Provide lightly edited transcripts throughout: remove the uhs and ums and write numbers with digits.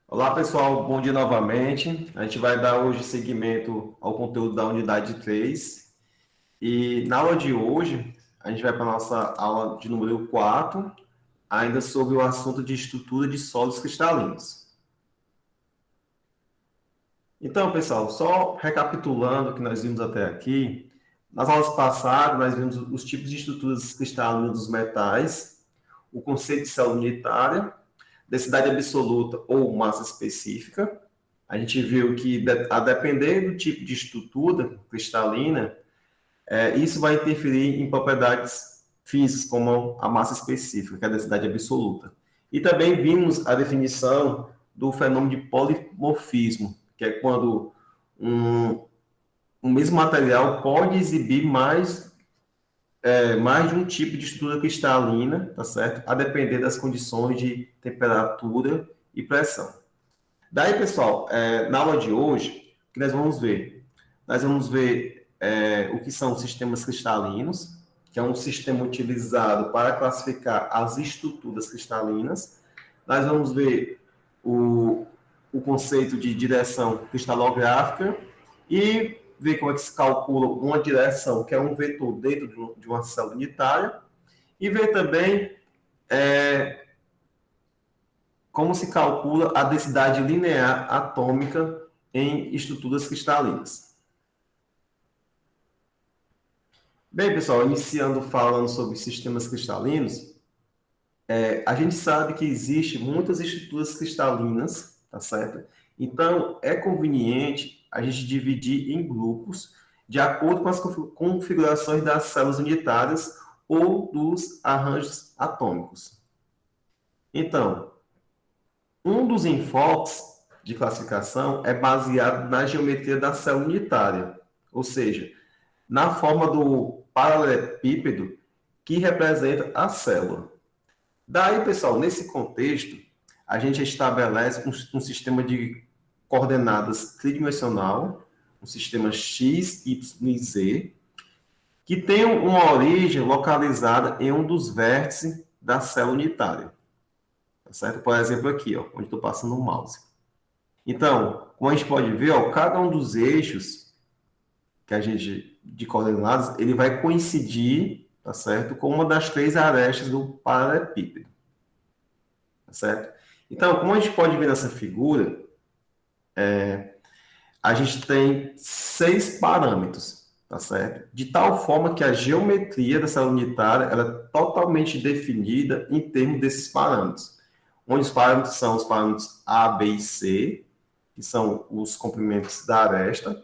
Olá, pessoal, bom dia novamente. A gente vai dar hoje seguimento ao conteúdo da unidade 3. E na aula de hoje, a gente vai para a nossa aula de número 4, ainda sobre o assunto de estrutura de sólidos cristalinos. Então, pessoal, só recapitulando o que nós vimos até aqui, nas aulas passadas nós vimos os tipos de estruturas cristalinas dos metais, o conceito de célula unitária, densidade absoluta ou massa específica. A gente viu que, a depender do tipo de estrutura cristalina, isso vai interferir em propriedades físicas, como a massa específica, que é a densidade absoluta. E também vimos a definição do fenômeno de polimorfismo, que é quando um mesmo material pode exibir mais de um tipo de estrutura cristalina, tá certo? A depender das condições de temperatura e pressão. Daí, pessoal, na aula de hoje, o que nós vamos ver? Nós vamos ver o que são sistemas cristalinos, que é um sistema utilizado para classificar as estruturas cristalinas. Nós vamos ver o conceito de direção cristalográfica e ver como é que se calcula uma direção, que é um vetor dentro de uma célula unitária, e ver também como se calcula a densidade linear atômica em estruturas cristalinas. Bem, pessoal, iniciando falando sobre sistemas cristalinos, a gente sabe que existe muitas estruturas cristalinas, tá certo? Então, é conveniente a gente dividir em grupos de acordo com as configurações das células unitárias ou dos arranjos atômicos. Então, um dos enfoques de classificação é baseado na geometria da célula unitária, ou seja, na forma do paralelepípedo que representa a célula. Daí, pessoal, nesse contexto, a gente estabelece um sistema de coordenadas tridimensional, um sistema X, Y e Z, que tem uma origem localizada em um dos vértices da célula unitária. Tá certo? Por exemplo, aqui, ó, onde estou passando o mouse. Então, como a gente pode ver, ó, cada um dos eixos que a gente de coordenadas, ele vai coincidir, tá certo, com uma das três arestas do paralelepípedo, tá certo? Então, como a gente pode ver nessa figura, a gente tem 6 parâmetros, tá certo? De tal forma que a geometria da célula unitária ela é totalmente definida em termos desses parâmetros, onde os parâmetros são os parâmetros A, B e C, que são os comprimentos da aresta,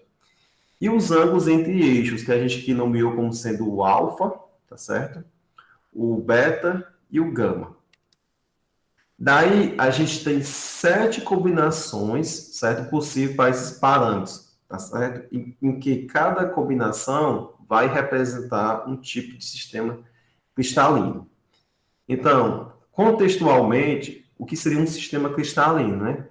e os ângulos entre eixos, que a gente aqui nomeou como sendo o alfa, tá certo? O beta e o gama. Daí, a gente tem 7 combinações, certo? Possíveis para esses parâmetros, tá certo? Em que cada combinação vai representar um tipo de sistema cristalino. Então, contextualmente, o que seria um sistema cristalino, né?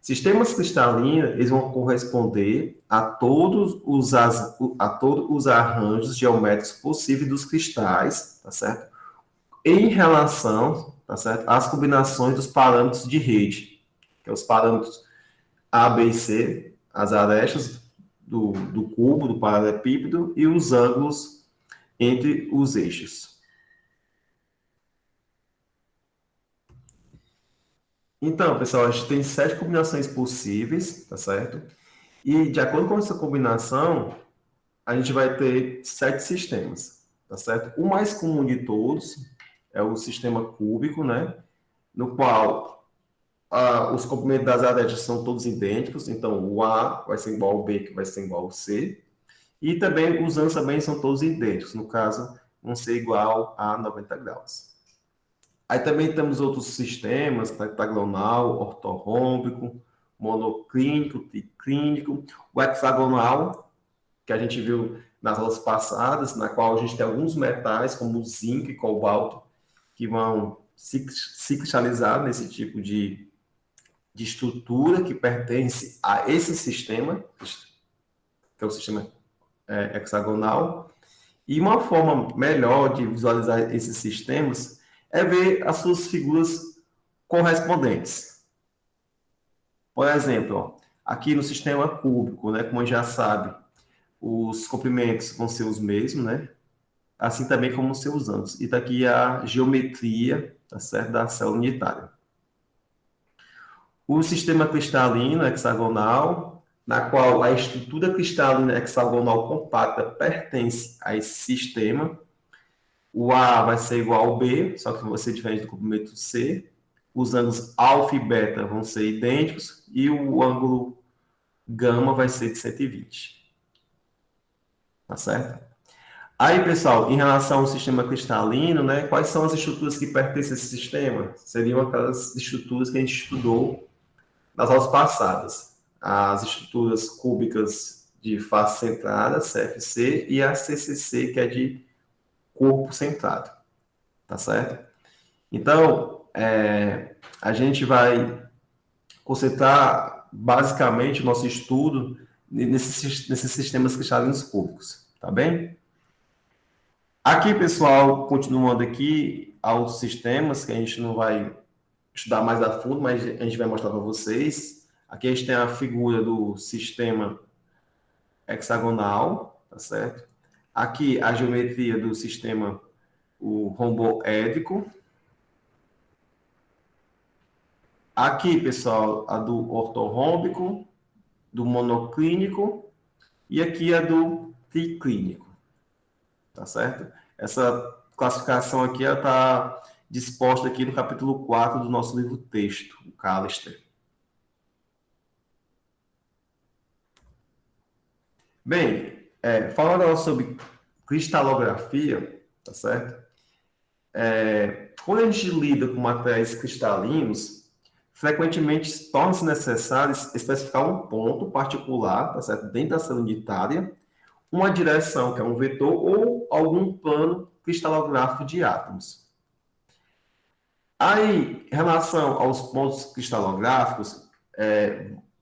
Sistemas cristalinos, eles vão corresponder a todos os arranjos geométricos possíveis dos cristais, tá certo? Em relação, tá certo? Às combinações dos parâmetros de rede, que é os parâmetros A, B e C, as arestas do cubo, do paralelepípedo, e os ângulos entre os eixos. Então, pessoal, a gente tem 7 combinações possíveis, tá certo? E de acordo com essa combinação, a gente vai ter 7 sistemas, tá certo? O mais comum de todos é o sistema cúbico, né? No qual os comprimentos das arestas são todos idênticos, então o A vai ser igual ao B, que vai ser igual ao C, e também os ângulos também são todos idênticos, no caso, vão ser igual a 90 graus. Aí também temos outros sistemas, pentagonal, ortorrômbico, monoclínico, triclínico, o hexagonal, que a gente viu nas aulas passadas, na qual a gente tem alguns metais, como zinco e cobalto, que vão se cristalizar nesse tipo de estrutura que pertence a esse sistema, que é o sistema hexagonal. E uma forma melhor de visualizar esses sistemas é ver as suas figuras correspondentes. Por exemplo, ó, aqui no sistema cúbico, né, como a gente já sabe, os comprimentos vão ser os mesmos, né? Assim também como os seus ângulos. E daqui a geometria, tá certo? Da célula unitária. O sistema cristalino hexagonal, na qual a estrutura cristalina hexagonal compacta pertence a esse sistema. O A vai ser igual ao B, só que vai ser diferente do comprimento C. Os ângulos alfa e beta vão ser idênticos e o ângulo gama vai ser de 120. Tá certo? Aí, pessoal, em relação ao sistema cristalino, né, quais são as estruturas que pertencem a esse sistema? Seriam aquelas estruturas que a gente estudou nas aulas passadas. As estruturas cúbicas de face centrada, CFC, e a CCC, que é de corpo centrado. Tá certo? Então, a gente vai concentrar basicamente o nosso estudo nesses sistemas cristalinos cúbicos, tá bem? Aqui, pessoal, continuando aqui, há outros sistemas que a gente não vai estudar mais a fundo, mas a gente vai mostrar para vocês. Aqui a gente tem a figura do sistema hexagonal, tá certo? Aqui a geometria do sistema o romboédrico. Aqui, pessoal, a do ortorrômbico, do monoclínico e aqui a do triclínico, tá certo? Essa classificação aqui está disposta aqui no capítulo 4 do nosso livro texto, o Callister. Bem, falando agora sobre cristalografia, tá certo? Quando a gente lida com materiais cristalinos, frequentemente torna-se necessário especificar um ponto particular, tá certo? Dentro da célula unitária, uma direção, que é um vetor, ou algum plano cristalográfico de átomos. Aí, em relação aos pontos cristalográficos,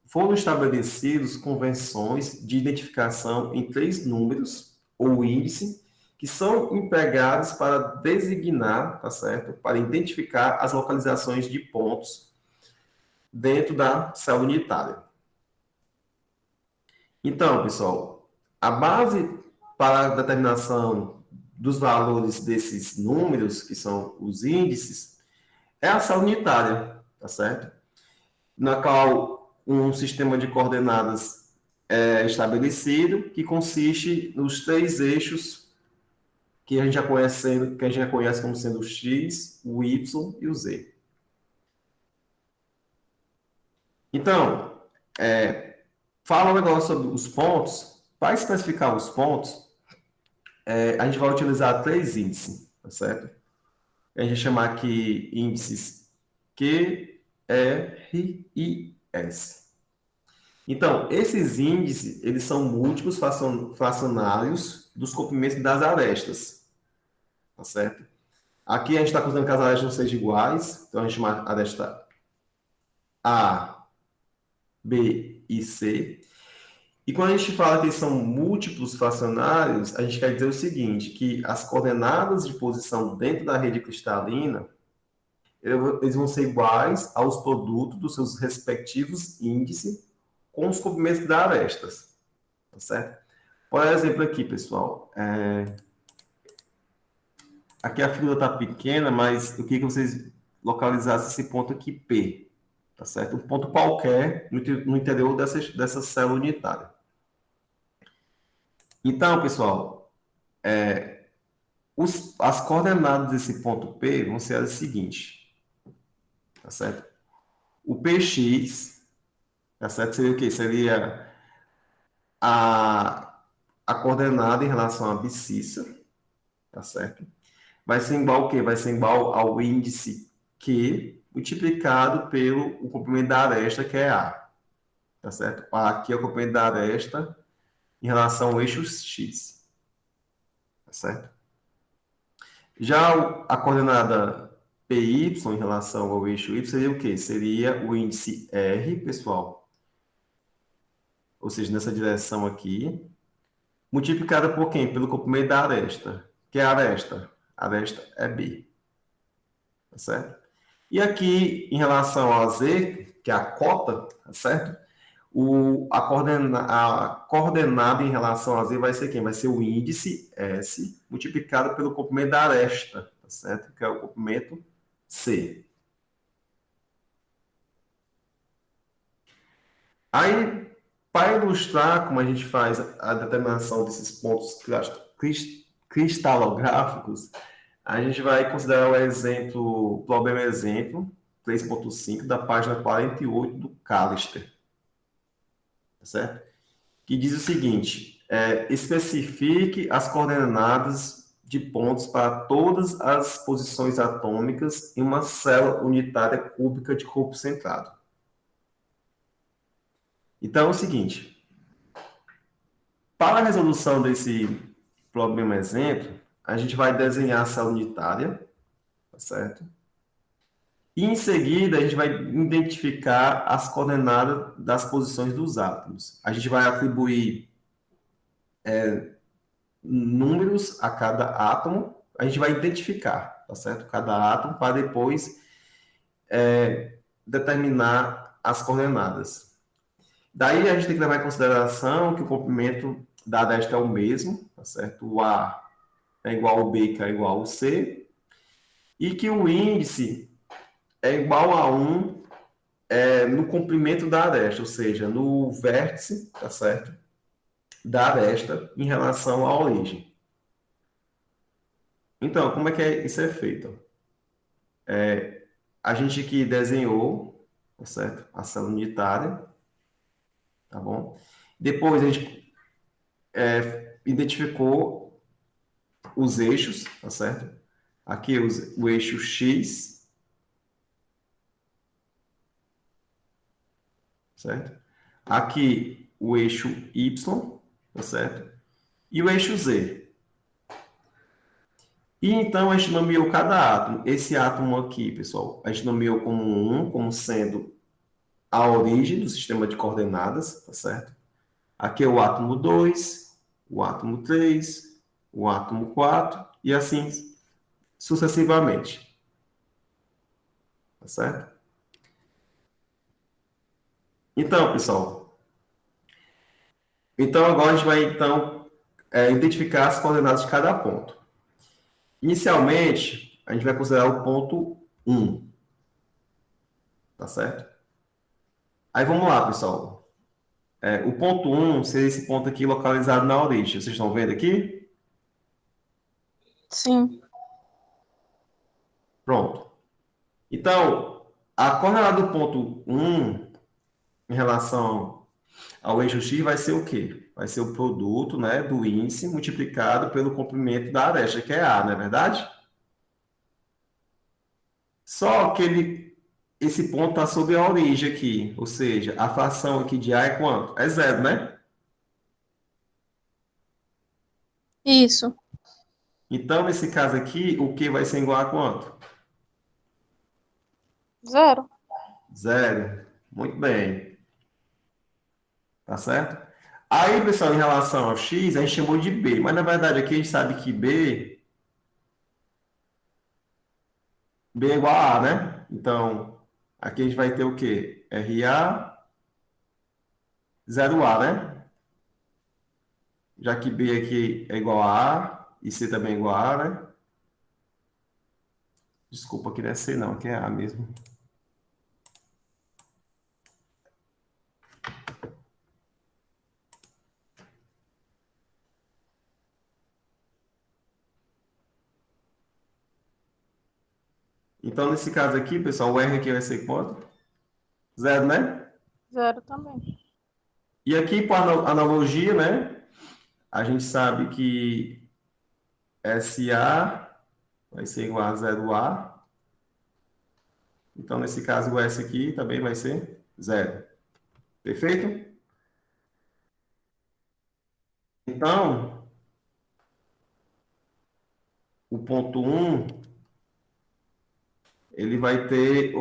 foram estabelecidas convenções de identificação em 3 números, ou índice, que são empregados para designar, tá certo? Para identificar as localizações de pontos dentro da célula unitária. Então, pessoal, a base para a determinação dos valores desses números, que são os índices, é a célula unitária, tá certo? Na qual um sistema de coordenadas é estabelecido, que consiste nos 3 eixos que a gente já conhece como sendo o X, o Y e o Z. Então, fala um negócio sobre os pontos. Para especificar os pontos, a gente vai utilizar 3 índices, tá certo? A gente vai chamar aqui índices Q, R e S. Então, esses índices, eles são múltiplos fracionários dos comprimentos das arestas, tá certo? Aqui a gente está considerando que as arestas não sejam iguais, então a gente chama a aresta A, B e C. E quando a gente fala que eles são múltiplos fracionários, a gente quer dizer o seguinte, que as coordenadas de posição dentro da rede cristalina, eles vão ser iguais aos produtos dos seus respectivos índices com os comprimentos das arestas, tá certo? Por exemplo aqui, pessoal, aqui a figura está pequena, mas eu queria que vocês localizassem esse ponto aqui, P, tá certo? Um ponto qualquer no interior dessa célula unitária. Então, pessoal, as coordenadas desse ponto P vão ser as seguintes, tá certo? O Px, tá certo? Seria o quê? Seria a coordenada em relação à abscissa, tá certo? Vai ser igual ao quê? Vai ser igual ao índice Q multiplicado pelo o comprimento da aresta, que é A, tá certo? Aqui é o comprimento da aresta em relação ao eixo X, tá certo? Já a coordenada PY em relação ao eixo Y seria o quê? Seria o índice R, pessoal, ou seja, nessa direção aqui, multiplicada por quem? Pelo comprimento da aresta, que é a aresta. A aresta é B, tá certo? E aqui, em relação a Z, que é a cota, tá certo? A coordenada em relação a Z vai ser quem? Vai ser o índice S multiplicado pelo comprimento da aresta, tá certo? Que é o comprimento C. Aí, para ilustrar como a gente faz a determinação desses pontos cristalográficos, a gente vai considerar o exemplo, problema exemplo 3.5 da página 48 do Callister, tá certo? Que diz o seguinte: especifique as coordenadas de pontos para todas as posições atômicas em uma célula unitária cúbica de corpo centrado. Então é o seguinte: para a resolução desse problema exemplo, a gente vai desenhar a célula unitária, tá certo? E em seguida a gente vai identificar as coordenadas das posições dos átomos. A gente vai atribuir números a cada átomo, a gente vai identificar, tá certo? Cada átomo para depois determinar as coordenadas. Daí a gente tem que levar em consideração que o comprimento da aresta é o mesmo, tá certo? O A é igual ao B, que é igual ao C, e que o índice é igual a 1 no comprimento da aresta, ou seja, no vértice, tá certo? Da aresta em relação à origem. Então, como é que isso é feito? A gente que desenhou, tá certo? A célula unitária, tá bom? Depois a gente identificou os eixos, tá certo? Aqui o eixo X, certo? Aqui o eixo Y, tá certo? E o eixo Z. E então a gente nomeou cada átomo. Esse átomo aqui, pessoal, a gente nomeou como 1, como sendo a origem do sistema de coordenadas, tá certo? Aqui é o átomo 2, o átomo 3, o átomo 4 e assim sucessivamente. Tá certo? Então, pessoal, então agora a gente vai identificar as coordenadas de cada ponto. Inicialmente, a gente vai considerar o ponto 1. Tá certo? Aí vamos lá, pessoal. O ponto 1 seria esse ponto aqui localizado na origem. Vocês estão vendo aqui? Sim. Pronto. Então, a coordenada do ponto 1 em relação ao eixo X vai ser o quê? Vai ser o produto, né, do índice multiplicado pelo comprimento da aresta, que é A, não é verdade? Só que esse ponto está sob a origem aqui, ou seja, a fração aqui de A é quanto? É zero, né? Isso. Então, nesse caso aqui, o Q vai ser igual a quanto? Zero. Zero. Muito bem. Tá certo? Aí, pessoal, em relação ao X, a gente chamou de B, mas na verdade aqui a gente sabe que B é igual a A, né? Então, aqui a gente vai ter o quê? RA, 0A, né? Já que B aqui é igual a A e C também é igual a A, né? Desculpa, aqui não é C não, aqui é A mesmo. Então, nesse caso aqui, pessoal, o R aqui vai ser quanto? Zero, né? Zero também. E aqui, por analogia, né? A gente sabe que SA vai ser igual a 0A. Então, nesse caso, o S aqui também vai ser zero. Perfeito? Então, o ponto 1, ele vai ter,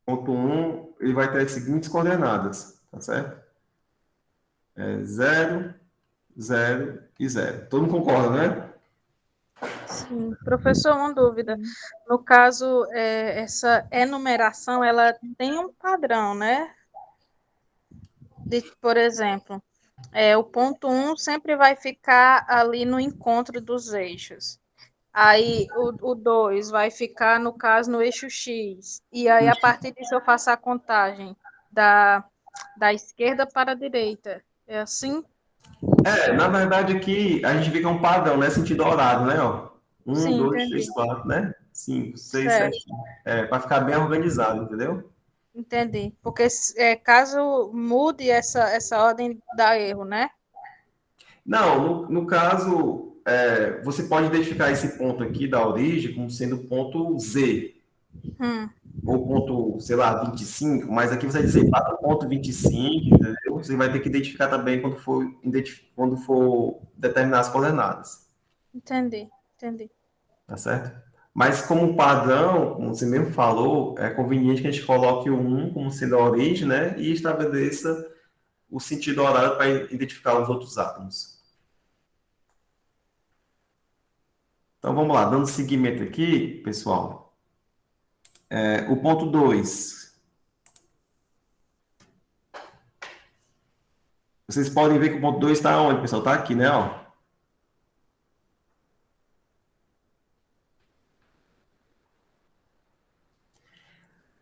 ponto 1, ele vai ter as seguintes coordenadas, tá certo? 0, 0 e 0. Todo mundo concorda, né? Sim, professor, uma dúvida. No caso, essa enumeração, ela tem um padrão, né? Por exemplo, o ponto um sempre vai ficar ali no encontro dos eixos. Aí o 2 vai ficar, no caso, no eixo X. E aí, a partir disso, eu faço a contagem da, da esquerda para a direita. É assim? Na verdade aqui a gente vê que é um padrão, né? Sentido horário, né? Ó. Um, Sim, dois, três, entendi. quatro, né? Cinco, seis, sete. Certo, Para ficar bem organizado, entendeu? entendi. Porque caso mude essa ordem, dá erro, né? Não, no caso, você pode identificar esse ponto aqui da origem como sendo ponto Z, Hum, ou ponto, sei lá, 25, mas aqui você vai dizer para o ponto 25, entendeu? Você vai ter que identificar também quando for determinar as coordenadas, entendi. tá certo? Mas como padrão, como você mesmo falou, é conveniente que a gente coloque o 1 como sendo a origem, né? E estabeleça o sentido horário para identificar os outros átomos. Então vamos lá, dando seguimento aqui, pessoal. O ponto 2. Vocês podem ver que o ponto 2 está onde, pessoal? Está aqui, né? Ó.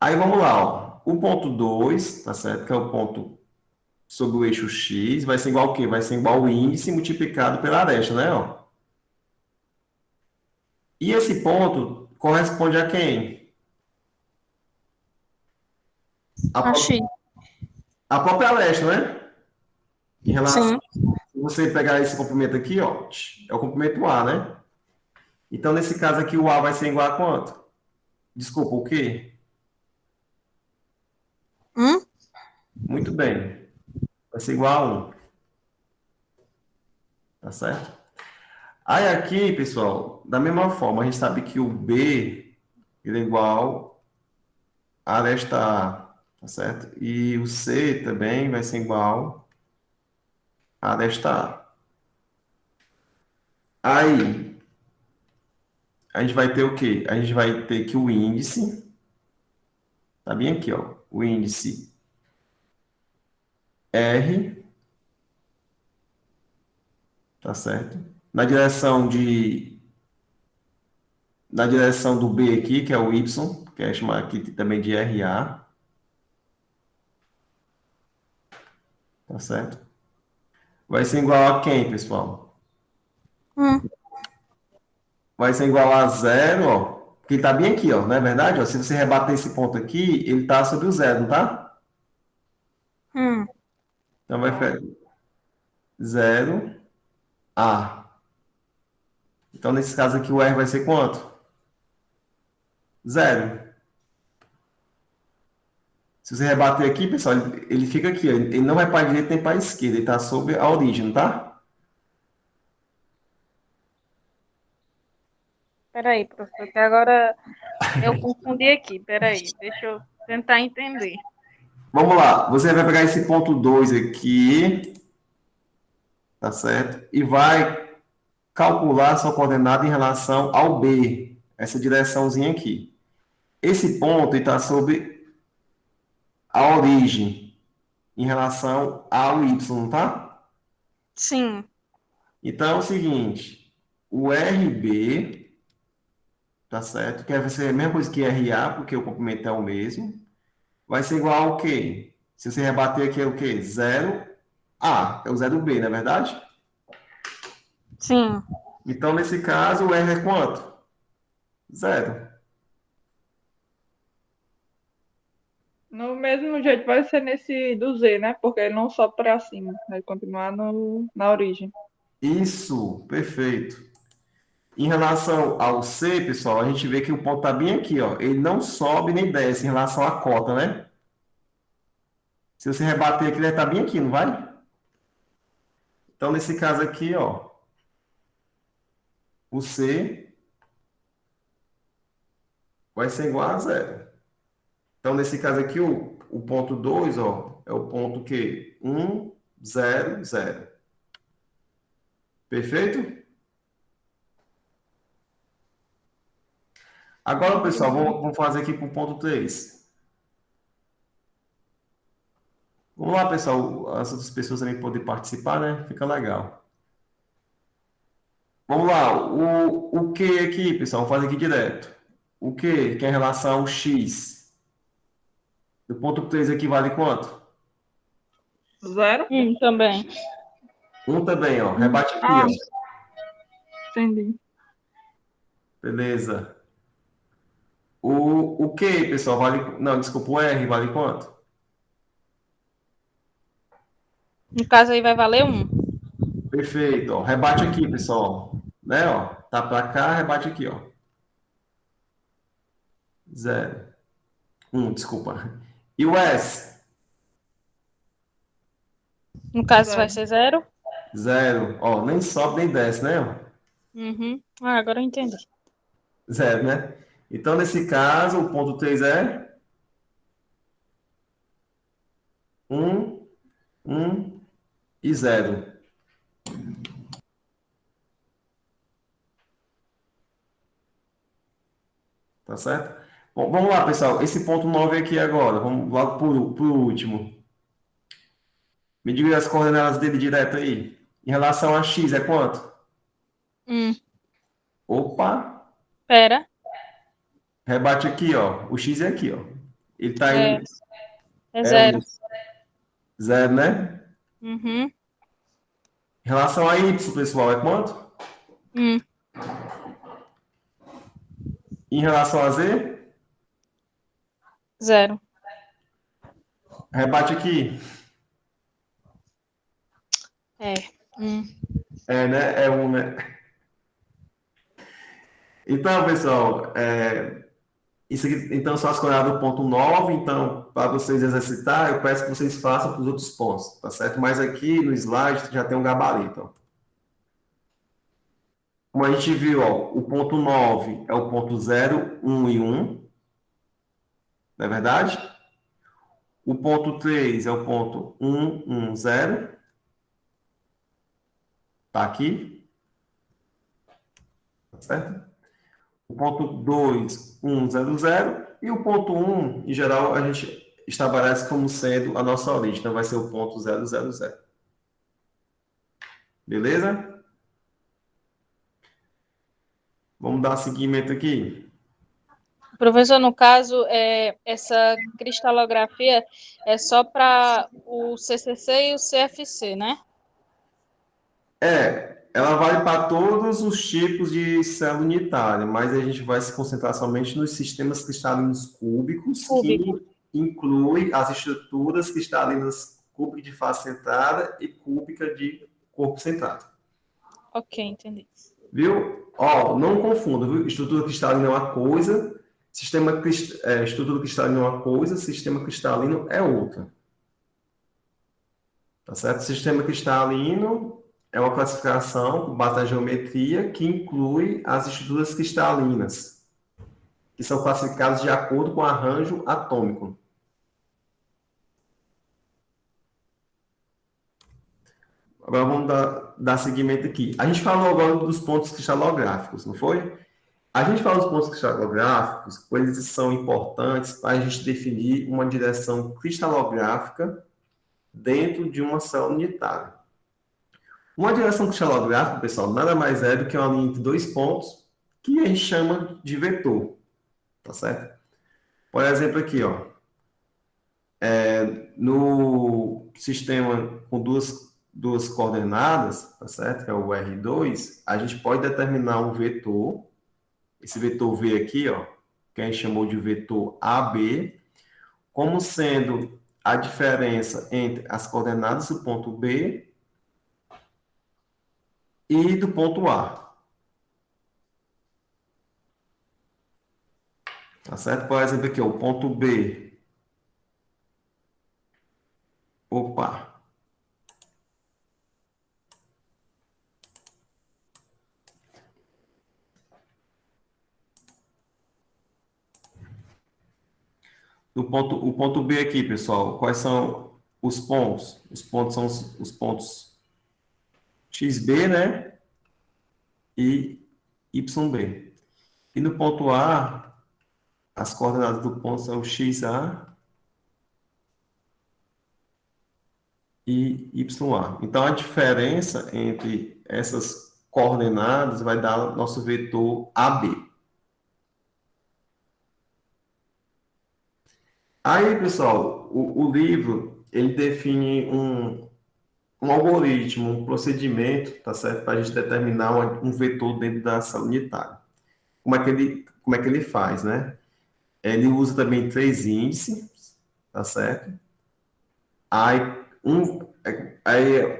Aí vamos lá, ó. O ponto 2, tá certo? Que é o ponto sobre o eixo X, vai ser igual ao quê? Vai ser igual ao índice multiplicado pela aresta, né? Ó. E esse ponto corresponde a quem? A, pró- Achei. a própria aresta, né? Em relação, Sim. se você pegar esse comprimento aqui, ó, é o comprimento A, né? Então, nesse caso aqui, o A vai ser igual a quanto? Desculpa, o quê? Hum? Muito bem. Vai ser igual a 1, tá certo? Aí aqui, pessoal, da mesma forma, a gente sabe que o B ele é igual a aresta A, tá certo? E o C também vai ser igual a aresta A. Aí, a gente vai ter o quê? A gente vai ter que o índice, tá bem aqui, ó, o índice R, tá certo? Na direção na direção do B aqui, que é o Y, que é chamado aqui também de RA, tá certo? Vai ser igual a quem, pessoal? Hum. Vai ser igual a zero, ó, porque está bem aqui, ó, não é verdade? Ó, se você rebater esse ponto aqui, ele está sobre o zero, não tá? Hum. Então vai ficar zero, A. Então, nesse caso aqui, o R vai ser quanto? Zero. Se você rebater aqui, pessoal, ele fica aqui, ó, ele não vai para a direita nem para a esquerda, ele está sobre a origem, tá? Peraí, professor, que agora eu confundi aqui. Peraí, deixa eu tentar entender. Vamos lá, você vai pegar esse ponto 2 aqui, tá certo? E vai calcular a sua coordenada em relação ao B, essa direçãozinha aqui. Esse ponto está sobre a origem em relação ao Y, tá? Sim. Então é o seguinte, o RB, tá certo? Que vai ser a mesma coisa que RA, porque o comprimento é o mesmo. Vai ser igual ao quê? Se você rebater aqui é o quê? Zero A, é o zero B, não é verdade? Sim. Então, nesse caso, o R é quanto? Zero. No mesmo jeito vai ser nesse do Z, né? Porque ele não sobe para cima, vai continuar na origem. Isso, perfeito. Em relação ao C, pessoal, a gente vê que o ponto está bem aqui, ó. Ele não sobe nem desce em relação à cota, né? Se você rebater aqui, ele está bem aqui, não vai? Então, nesse caso aqui, ó, o C vai ser igual a zero. Então, nesse caso aqui, o ponto 2, ó, é o ponto que 1, 0, 0. Perfeito? Agora, pessoal, vamos fazer aqui para o ponto 3. Vamos lá, pessoal, as outras pessoas também podem participar, né? Fica legal. Vamos lá, o que aqui, pessoal? Vamos fazer aqui direto. O que é em relação ao x? O ponto 3 aqui vale quanto? 0? Também. 1 também, ó. Rebate aqui, Ah, ó. entendi. Beleza. O que, pessoal, vale... Não, desculpa, o R vale quanto? No caso aí vai valer 1. Perfeito, ó. Rebate aqui, pessoal. Né, ó. Tá pra cá, rebate aqui, ó. 0. 1, desculpa. E o S? No caso vai 0. ser 0. 0. Ó, nem sobe nem desce, né? Ó. Ah, agora eu entendi. 0, né? Então, nesse caso, o ponto 3 é 1, 1 e 0. Tá certo? Bom, vamos lá, pessoal. Esse ponto 9 aqui agora. Vamos logo por último. Me diga as coordenadas dele direto aí. Em relação a x, é quanto? Opa! Pera. Rebate aqui, ó. O x é aqui, ó. Ele tá É, indo. é É o 0. 0, né? Uhum. Em relação a y, pessoal, é quanto? Em relação a z, 0. rebate aqui. É. É, né? É 1, né? Então, pessoal, isso aqui, então, são as coordenadas do ponto 9. Então, para vocês exercitar, eu peço que vocês façam para os outros pontos, tá certo? Mas aqui no slide já tem um gabarito, ó. Como a gente viu, ó, o ponto 9 é o ponto 0, 1 e 1, não é verdade? O ponto 3 é o ponto 1, 1, 0. Tá aqui, tá certo? O ponto 2, 1, 0, 0. E o ponto 1, em geral, a gente estabelece como sendo a nossa origem. Então, vai ser o ponto 0, 0, 0. Beleza? Vamos dar seguimento aqui. Professor, no caso, essa cristalografia é só para o CCC e o CFC, né? Ela vale para todos os tipos de célula unitária, mas a gente vai se concentrar somente nos sistemas cristalinos cúbicos, Cúbico. que inclui as estruturas cristalinas cúbica de face centrada e cúbica de corpo centrado. Ok, entendi. Viu? Ó, não confunda, viu? Estrutura cristalina é uma coisa, estrutura cristalina é uma coisa, sistema cristalino é outra. Tá certo? Sistema cristalino é uma classificação com base na geometria que inclui as estruturas cristalinas, que são classificadas de acordo com o arranjo atômico. Agora vamos dar seguimento aqui. A gente falou agora dos pontos cristalográficos, não foi? A gente fala dos pontos cristalográficos, pois eles são importantes para a gente definir uma direção cristalográfica dentro de uma célula unitária. Uma direção cristalográfica, pessoal, nada mais é do que uma linha entre dois pontos que a gente chama de vetor, tá certo? Por exemplo, aqui, ó, no sistema com duas coordenadas, tá certo? Que é o R2, a gente pode determinar um vetor, esse vetor V aqui, ó, que a gente chamou de vetor AB, como sendo a diferença entre as coordenadas do ponto B e do ponto A. Tá certo? Por exemplo, aqui, ó, o ponto B. Opa! O ponto B aqui, pessoal, quais são os pontos? Os pontos são os pontos XB, né? E YB. E no ponto A, As coordenadas do ponto são XA e YA. Então, a diferença entre essas coordenadas vai dar nosso vetor AB. Aí, pessoal, o livro, ele define um algoritmo, um procedimento, tá certo? Para a gente determinar um vetor dentro da ação unitária. Como é que ele faz, né? Ele usa também três índices, tá certo? Aí,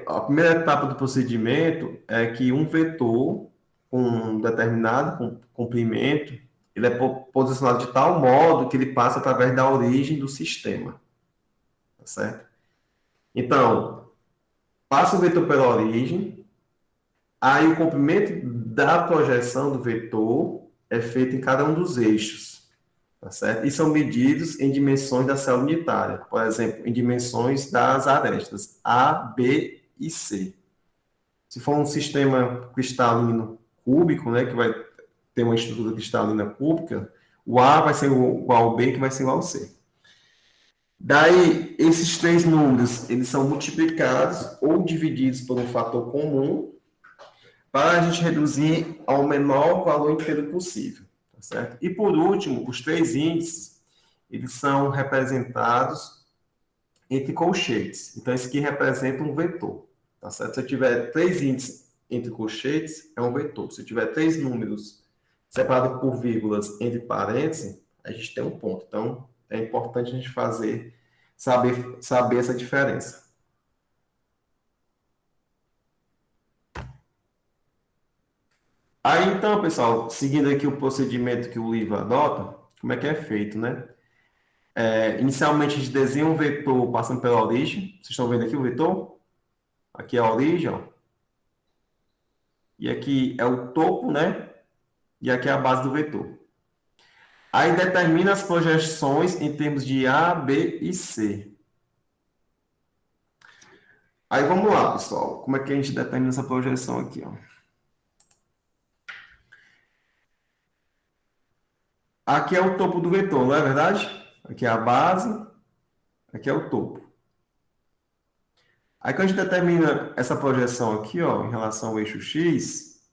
a primeira etapa do procedimento é que um vetor com um determinado comprimento, ele é posicionado de tal modo que ele passa através da origem do sistema, tá certo? Então, passa o vetor pela origem, aí o comprimento da projeção do vetor é feito em cada um dos eixos, tá certo? E são medidos em dimensões da célula unitária, por exemplo, em dimensões das arestas A, B e C. Se for um sistema cristalino cúbico, né, que vai ter uma estrutura cristalina cúbica, o A vai ser igual ao B, que vai ser igual ao C. Daí, esses três números, eles são multiplicados ou divididos por um fator comum para a gente reduzir ao menor valor inteiro possível, tá certo? E por último, os três índices, eles são representados entre colchetes. Então, esse aqui representa um vetor, tá certo? Se eu tiver três índices entre colchetes, é um vetor. Se eu tiver três números separados por vírgulas entre parênteses, a gente tem um ponto. Então, é importante a gente saber essa diferença. Aí, então, pessoal, seguindo aqui o procedimento que o livro adota, como é que é feito, né? Inicialmente, a gente desenha um vetor passando pela origem. Vocês estão vendo aqui o vetor? Aqui é a origem, ó. E aqui é o topo, né? E aqui é a base do vetor. Aí determina as projeções em termos de A, B e C. Aí vamos lá, pessoal. Como é que a gente determina essa projeção aqui, ó? Aqui é o topo do vetor, não é verdade? Aqui é a base, aqui é o topo. Aí quando a gente determina essa projeção aqui, ó, em relação ao eixo X,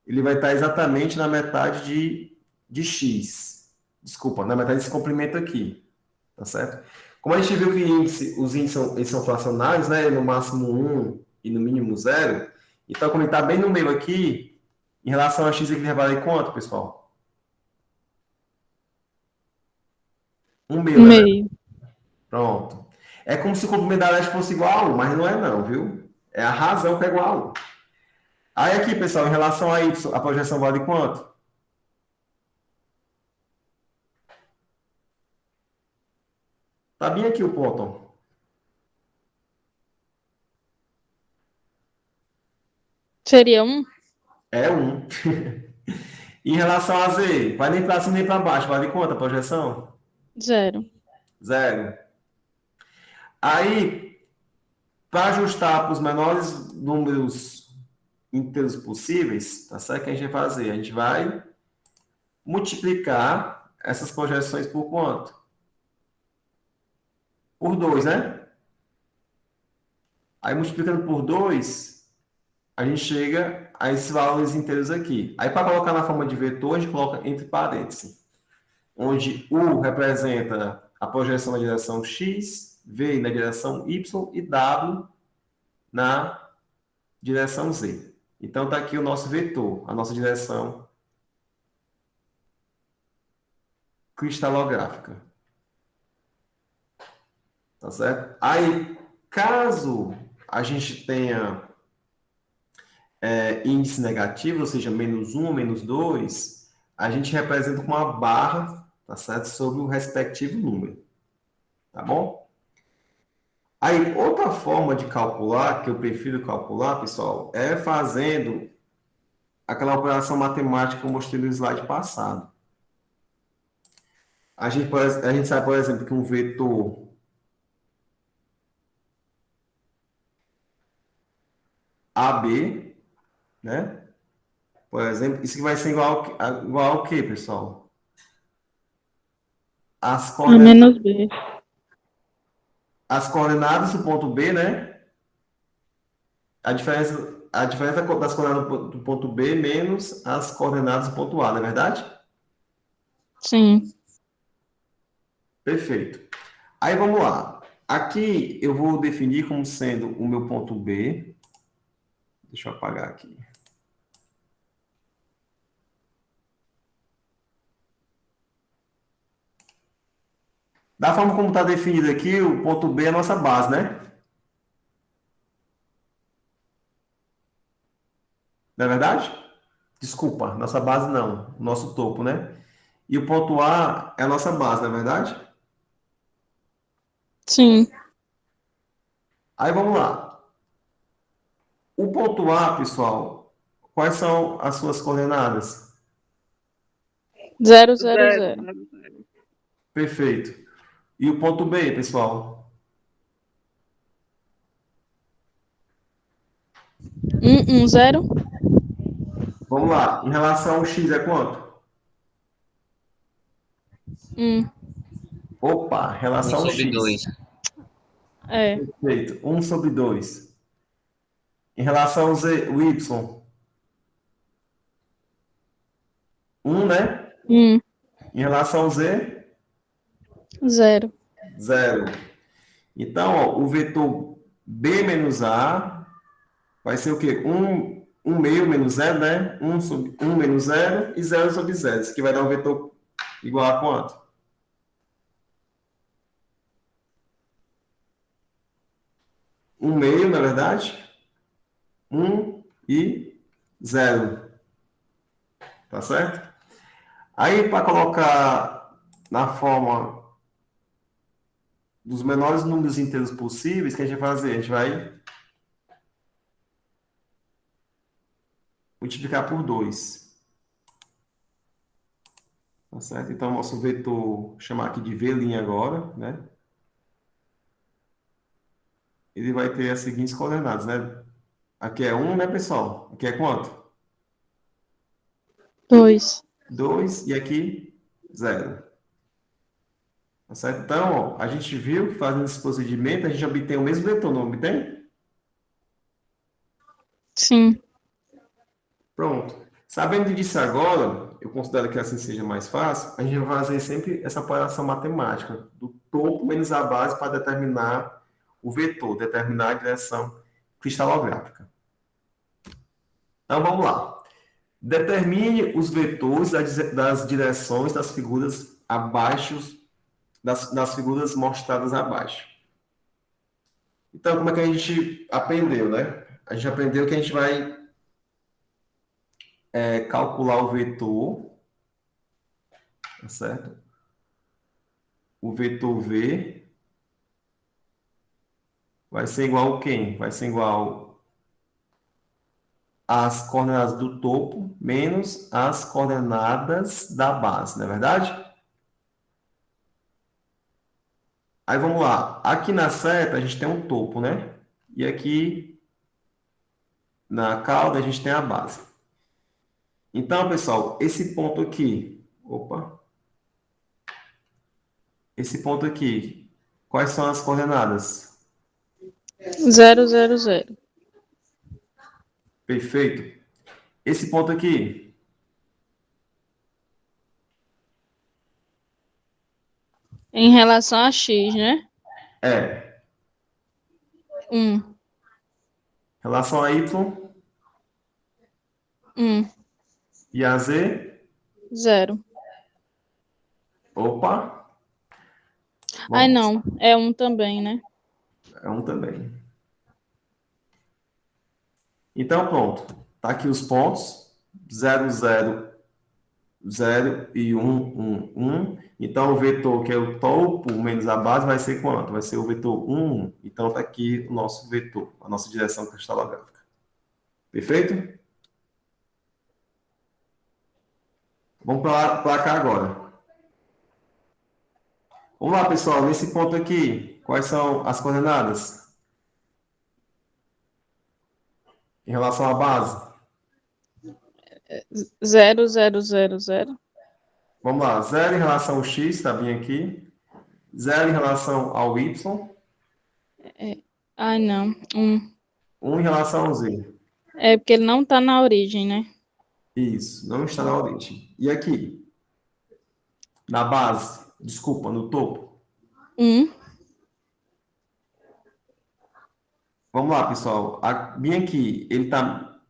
ele vai estar exatamente na metade de X. Desculpa, na metade desse comprimento aqui, tá certo? Como a gente viu que os índices eles são fracionários, né? No máximo 1 e no mínimo 0. Então, quando ele está bem no meio aqui, em relação a x, ele vai valer quanto, pessoal? 1 meio, né? Meio. Pronto. É como se o comprimento da leste fosse igual a 1, mas não é não, viu? É a razão que é igual a 1. Aí aqui, pessoal, em relação a y, a projeção vale quanto? Tá bem aqui o ponto, ó. Seria um? É 1. Em relação a z, vai nem para cima nem para baixo, vale quanto a projeção? Zero. 0. Aí, para ajustar para os menores números inteiros possíveis, tá certo? O que a gente vai fazer? A gente vai multiplicar essas projeções por quanto? Por 2, né? Aí, multiplicando por 2, a gente chega a esses valores inteiros aqui. Aí, para colocar na forma de vetor, a gente coloca entre parênteses, onde U representa a projeção na direção X, V na direção Y e W na direção Z. Então, está aqui o nosso vetor, a nossa direção cristalográfica. Tá certo? Aí, caso a gente tenha índice negativo, ou seja, -1 ou -2, a gente representa com uma barra, tá certo? Sobre o respectivo número. Tá bom? Aí, outra forma de calcular, que eu prefiro calcular, pessoal, é fazendo aquela operação matemática que eu mostrei no slide passado. A gente sabe, por exemplo, que um vetor AB, né? Por exemplo, isso que vai ser igual ao quê, pessoal? as A coordenadas, menos B. as coordenadas do ponto B, né? A diferença das coordenadas do ponto B menos as coordenadas do ponto A, não é verdade? Sim. Perfeito. Aí vamos lá. Aqui eu vou definir como sendo o meu ponto B. Deixa eu apagar aqui. Da forma como está definido aqui, o ponto B é a nossa base, né? Não é verdade? Desculpa, nossa base não, nosso topo, né? E o ponto A é a nossa base, não é verdade? Sim. Aí vamos lá. O ponto A, pessoal, quais são as suas coordenadas? 0, 0, Zero, 0. zero, zero. Perfeito. E o ponto B, pessoal? 1, 1, 0. Vamos lá. Em relação ao X é quanto? 1. Opa, Um relação ao sobre X. 2. É. Perfeito. 1/2. Em relação ao Z, o Y. 1, né? 1, Em relação ao Z, 0. 0. Então, ó, o vetor B menos A vai ser o quê? 1 meio menos 0, né? 1 menos 0 e 0/0. Isso aqui vai dar um vetor igual a quanto? 1 meio, na verdade. 1 e 0. Tá certo? Aí, para colocar na forma dos menores números inteiros possíveis, o que a gente vai fazer? A gente vai multiplicar por 2. Tá certo? Então, nosso vetor, vou chamar aqui de V' agora, né? Ele vai ter as seguintes coordenadas, né? Aqui é 1, né, pessoal? Aqui é quanto? 2. 2 e aqui 0. Tá certo? Então, ó, a gente viu que fazendo esse procedimento, a gente obtém o mesmo vetor, não obtém? Sim. Pronto. Sabendo disso agora, eu considero que assim seja mais fácil, a gente vai fazer sempre essa operação matemática do topo menos a base para determinar o vetor, determinar a direção cristalográfica. Então, vamos lá. Determine os vetores das direções das figuras abaixo, das figuras mostradas abaixo. Então, como é que a gente aprendeu, né? A gente aprendeu que a gente vai calcular o vetor, tá certo? O vetor V vai ser igual a quem? Vai ser igual às coordenadas do topo menos as coordenadas da base, não é verdade? Aí vamos lá. Aqui na seta a gente tem um topo, né? E aqui na cauda a gente tem a base. Então, pessoal, esse ponto aqui, opa, esse ponto aqui, quais são as coordenadas? 0, 0, 0. Perfeito. Esse ponto aqui, Em relação a X, né? é. 1. Relação a Y 1. e a Z, 0. opa, Ai, bom, não. É 1 também, né? é um também. Então, pronto. Tá aqui os pontos, 0, 0, 0 e 1, 1, 1. Então, o vetor que é o topo menos a base vai ser quanto? Vai ser o vetor 1, 1. Então, tá aqui o nosso vetor, a nossa direção cristalográfica. Perfeito? Vamos para cá agora. Vamos lá, pessoal. Nesse ponto aqui, quais são as coordenadas em relação à base? 0, 0, 0, 0. Vamos lá, 0 em relação ao x, está bem aqui. 0 em relação ao y. Ai, não. 1. 1 em relação ao z. É porque ele não está na origem, né? Isso, não está na origem. E aqui? Na base, desculpa, no topo. 1. Vamos lá, pessoal. Bem aqui, ele está...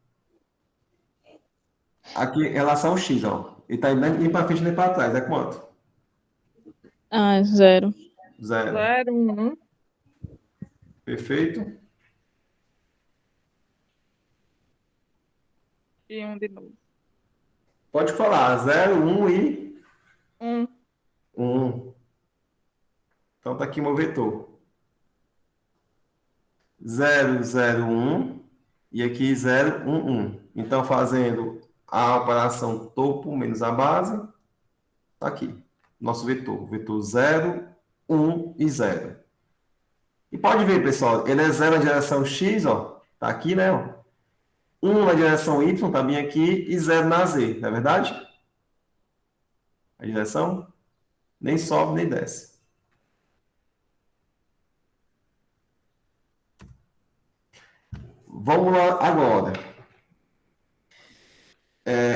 Aqui em relação ao x, ó. Ele está nem para frente nem para trás. É quanto? Ah, 0. 0. 0, 1. Perfeito? E 1 de novo. Pode falar. 0, 1 e 1. 1. Então tá aqui o meu vetor. 0, 0, 1 e aqui 0, 1, 1. Então, fazendo a operação topo menos a base, tá aqui. Nosso vetor. Vetor 0, 1 e 0. E pode ver, pessoal, ele é 0 na direção x, ó. Tá aqui, né? Ó. 1 na direção y, tá bem aqui, e 0 na z, não é verdade? A direção nem sobe nem desce. Vamos lá agora.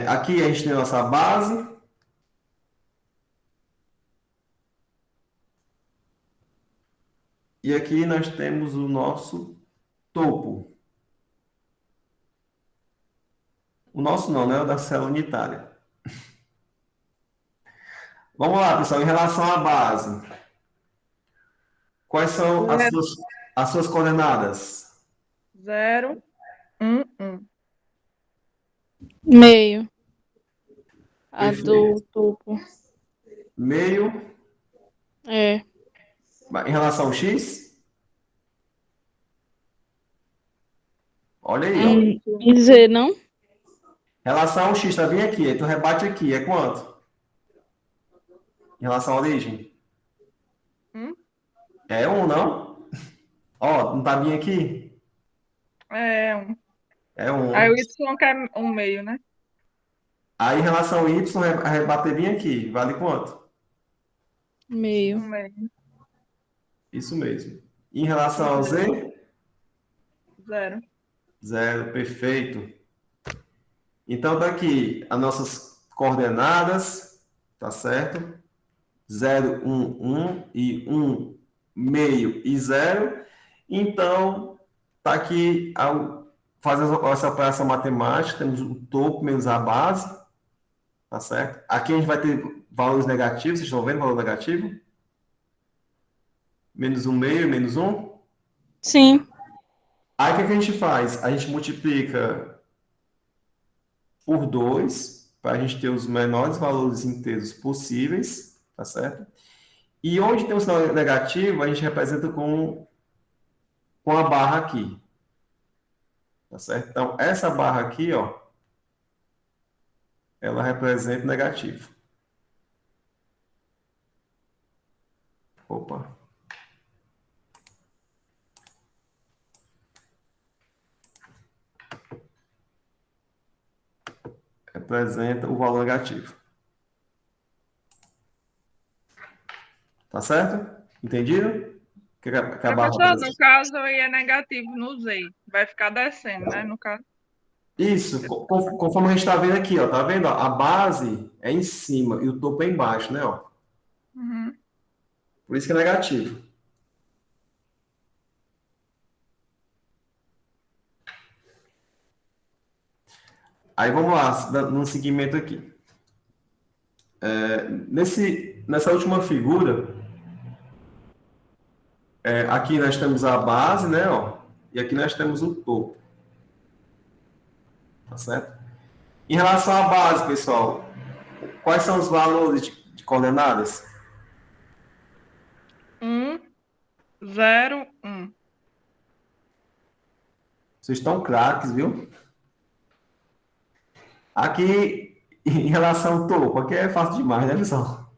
Aqui a gente tem a nossa base. E aqui nós temos o nosso topo. O nosso não, né? O da célula unitária. Vamos lá, pessoal. Em relação à base, quais são as suas coordenadas? 0, 1, 1. Meio. A Perfeito. do topo. Meio. É. Em relação ao x? Olha aí, ó. E Z, não? Em relação ao x, está bem aqui. Aí tu rebate aqui. É quanto? Em relação à origem? É 1, não? Ó, não tá bem aqui? É 1. É 1. Aí o Y que é 1 meio, né? Aí em relação ao y, rebater bem aqui. Vale quanto? 1 Meio. meio. Isso mesmo. E em relação ao z? 0. 0, perfeito. Então, tá aqui as nossas coordenadas, tá certo? 0, 1, 1 e 1, meio e 0. Então, tá aqui, fazendo essa operação matemática, temos o topo menos a base, tá certo? Aqui a gente vai ter valores negativos, vocês estão vendo valor negativo? Menos 1 meio, menos 1. Sim. Aí o que a gente faz? A gente multiplica por 2, para a gente ter os menores valores inteiros possíveis, tá certo? E onde tem um sinal negativo, a gente representa com a barra aqui, tá certo? Então, essa barra aqui, ó, ela representa negativo. Opa. Representa o valor negativo. Tá certo? Entendido? Que a barra Professor, no caso, aí é negativo no Z. Vai ficar descendo, né? No caso. Isso, conforme a gente está vendo aqui, ó, tá vendo? Ó, a base é em cima e o topo é embaixo, né? Ó. Uhum. Por isso que é negativo. Aí vamos lá, no seguimento aqui. Nessa última figura, aqui nós temos a base, né? Ó, e aqui nós temos o topo. Tá certo? Em relação à base, pessoal, quais são os valores de coordenadas? 1, 0, 1. Vocês estão craques, viu? Aqui, em relação ao topo, aqui é fácil demais, né, pessoal?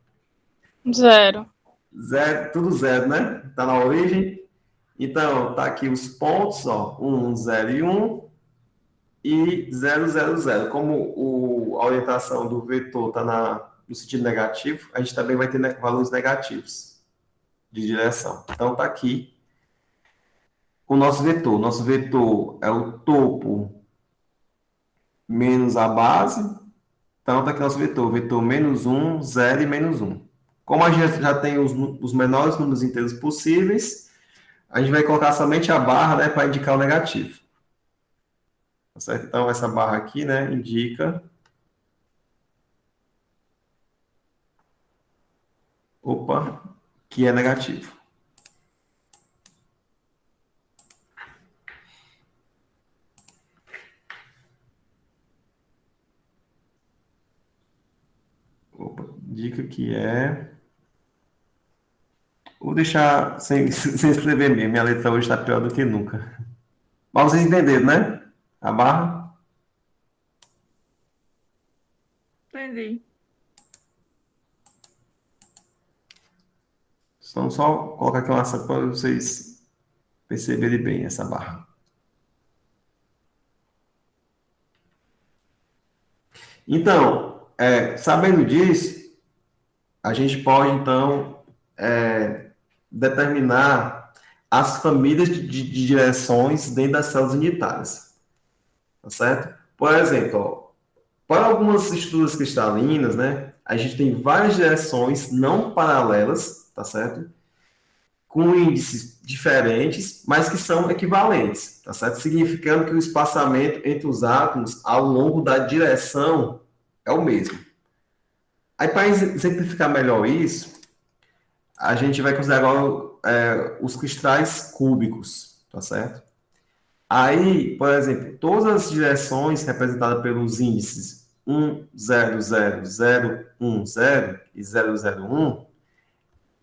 0. Zero, tudo zero, né? Tá na origem. Então, tá aqui os pontos, ó, 1, 0 e 1 e 0, 0, 0. Como a orientação do vetor tá no sentido negativo, a gente também vai ter valores negativos de direção. Então, está aqui o nosso vetor. Nosso vetor é o topo menos a base. Então, está aqui nosso vetor. Vetor menos 1, 0 e menos 1. Como a gente já tem os menores números inteiros possíveis, a gente vai colocar somente a barra, né, para indicar o negativo. Tá certo? Então, essa barra aqui, né, indica... Opa, que é negativo. Opa, dica que é... Vou deixar sem escrever mesmo. Minha letra hoje está pior do que nunca. Mas vocês entenderam, né? A barra. Entendi. Então, só colocar aqui uma seta para vocês perceberem bem essa barra. Então, sabendo disso, a gente pode, então, determinar as famílias de direções dentro das células unitárias. Tá certo? Por exemplo, ó, para algumas estruturas cristalinas, né, a gente tem várias direções não paralelas, tá certo? Com índices diferentes, mas que são equivalentes, tá certo? Significando que o espaçamento entre os átomos ao longo da direção é o mesmo. Aí, para exemplificar melhor isso, a gente vai considerar agora os cristais cúbicos, tá certo? Aí, por exemplo, todas as direções representadas pelos índices 1, 0, 0, 0, 1, 0 e 0, 0, 1,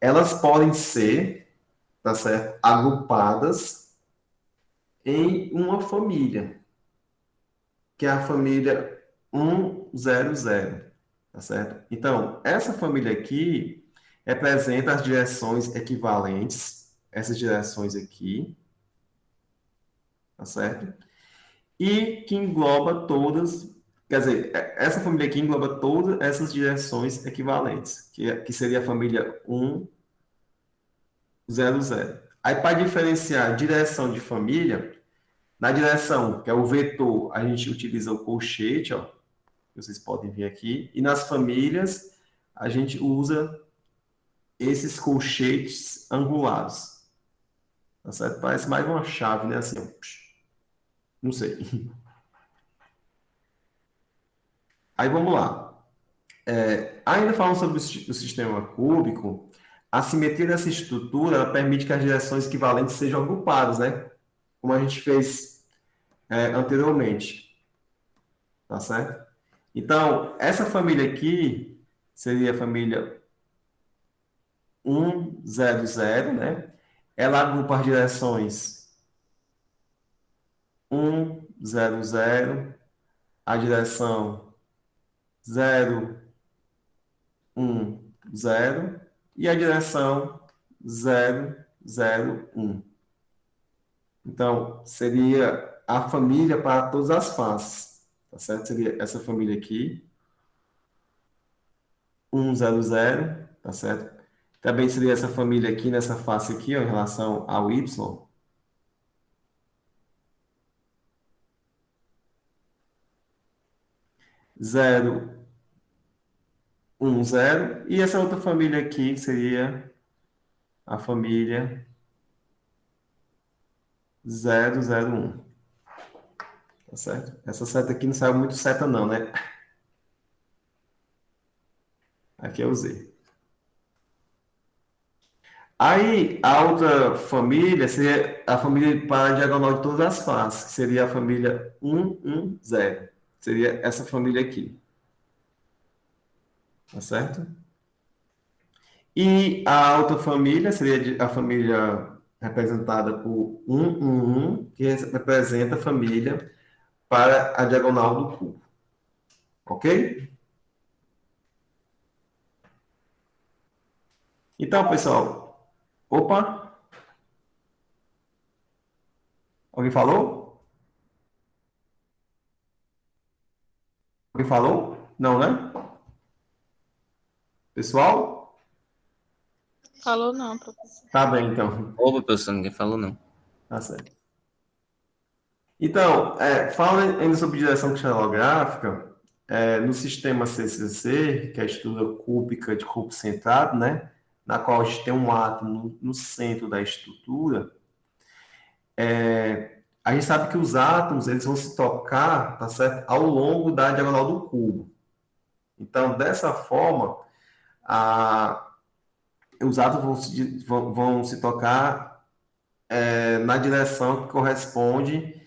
elas podem ser, tá certo, agrupadas em uma família, que é a família 1, 0, 0, tá certo? Então, essa família aqui representa as direções equivalentes, essas direções aqui, tá certo? E que engloba todas, quer dizer, essa família aqui engloba todas essas direções equivalentes, que seria a família 1, 0, 0. Aí, para diferenciar direção de família, na direção, que é o vetor, a gente utiliza o colchete, ó, que vocês podem ver aqui, e nas famílias, a gente usa esses colchetes angulares. Tá certo? Parece mais uma chave, né? Assim, ó. Não sei. Aí vamos lá. Ainda falando sobre o sistema cúbico, a simetria dessa estrutura ela permite que as direções equivalentes sejam agrupadas, né? Como a gente fez anteriormente. Tá certo? Então, essa família aqui seria a família 1, 0, 0, né? Ela agrupa as direções 1, 0, 0, a direção 0, 1, 0 e a direção 0, 0, 1. Então, seria a família para todas as faces, tá certo? Seria essa família aqui, 1, 0, 0, tá certo? Também seria essa família aqui, nessa face aqui, ó, em relação ao Y, 0, 1, 0. E essa outra família aqui, que seria a família 0, 0, 1. Tá certo? Essa seta aqui não saiu muito seta não, né? Aqui é o Z. Aí, a outra família seria a família para a diagonal de todas as faces, que seria a família 1, 1, 0. Seria essa família aqui. Tá certo? E a outra família seria a família representada por 1, 1, 1, que representa a família para a diagonal do cubo. Ok? Então, pessoal. Opa! Alguém falou? Alguém falou? Não, né? Pessoal? Falou não, professor. Tá bem, então. Opa, professor, ninguém falou não. Tá certo. Então, falando ainda sobre direção cristalográfica, no sistema CCC, que é a estrutura cúbica de corpo centrado, né, na qual a gente tem um átomo no centro da estrutura, a gente sabe que os átomos eles vão se tocar, tá certo, ao longo da diagonal do cubo. Então, dessa forma, os átomos vão se tocar na direção que corresponde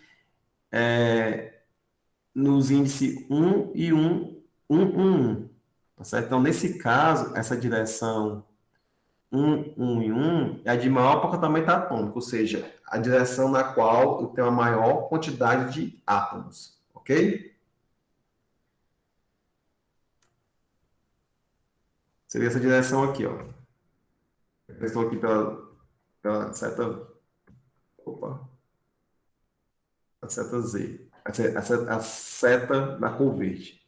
nos índices 1 e 1, 1, 1, 1. Tá certo? Então, nesse caso, essa direção 1, 1 e 1 é a de maior apontamento atômico, ou seja, a direção na qual eu tenho a maior quantidade de átomos. Ok? Seria essa direção aqui, ó. Eu estou aqui pela seta. Opa. A seta Z. A seta da cor verde.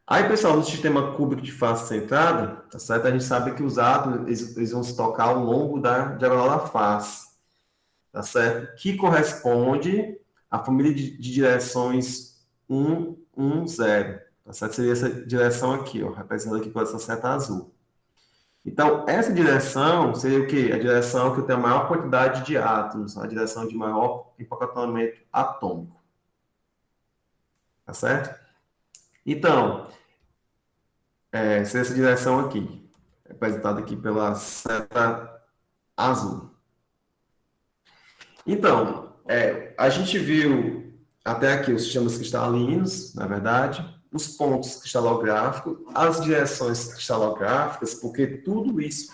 Aí, pessoal, no sistema cúbico de face centrada, tá certo? A gente sabe que os átomos eles vão se tocar ao longo da diagonal da face, tá certo? Que corresponde à família de direções 1, 1, 0, tá certo? Seria essa direção aqui, ó, representada aqui por essa seta azul. Então, essa direção seria o quê? A direção que eu tenho a maior quantidade de átomos, a direção de maior empacotamento atômico. Tá certo? Então, seria essa direção aqui, representada aqui pela seta azul. Então, a gente viu até aqui os sistemas cristalinos, na verdade, os pontos cristalográficos, as direções cristalográficas, porque tudo isso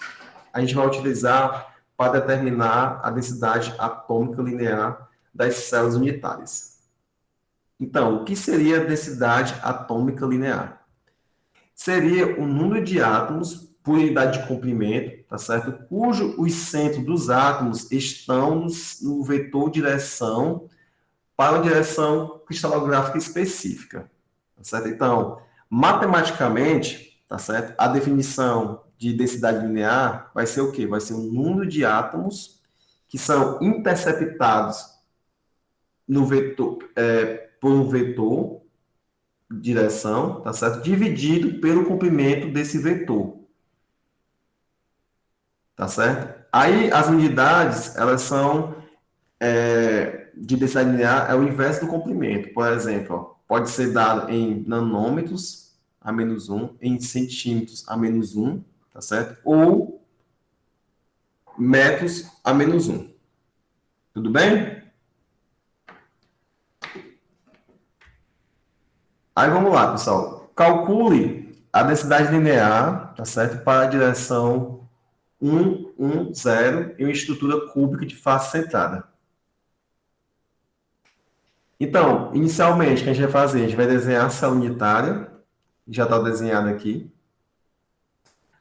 a gente vai utilizar para determinar a densidade atômica linear das células unitárias. Então, o que seria a densidade atômica linear? Seria o número de átomos por unidade de comprimento, tá certo? Cujo os centros dos átomos estão no vetor direção para uma direção cristalográfica específica, tá certo? Então, matematicamente, tá certo? A definição de densidade linear vai ser o quê? Vai ser o número de átomos que são interceptados no vetor, por um vetor direção, tá certo? Dividido pelo comprimento desse vetor. Tá certo? Aí as unidades, elas são de densidade linear, é o inverso do comprimento. Por exemplo, ó, pode ser dado em nanômetros a menos 1, em centímetros a menos 1, tá certo? Ou metros a menos 1. Tudo bem? Aí vamos lá, pessoal. Calcule a densidade linear, tá certo? Para a direção 1, 1, 0 em uma estrutura cúbica de face centrada. Então, inicialmente, o que a gente vai fazer? A gente vai desenhar a célula unitária, já está desenhado aqui.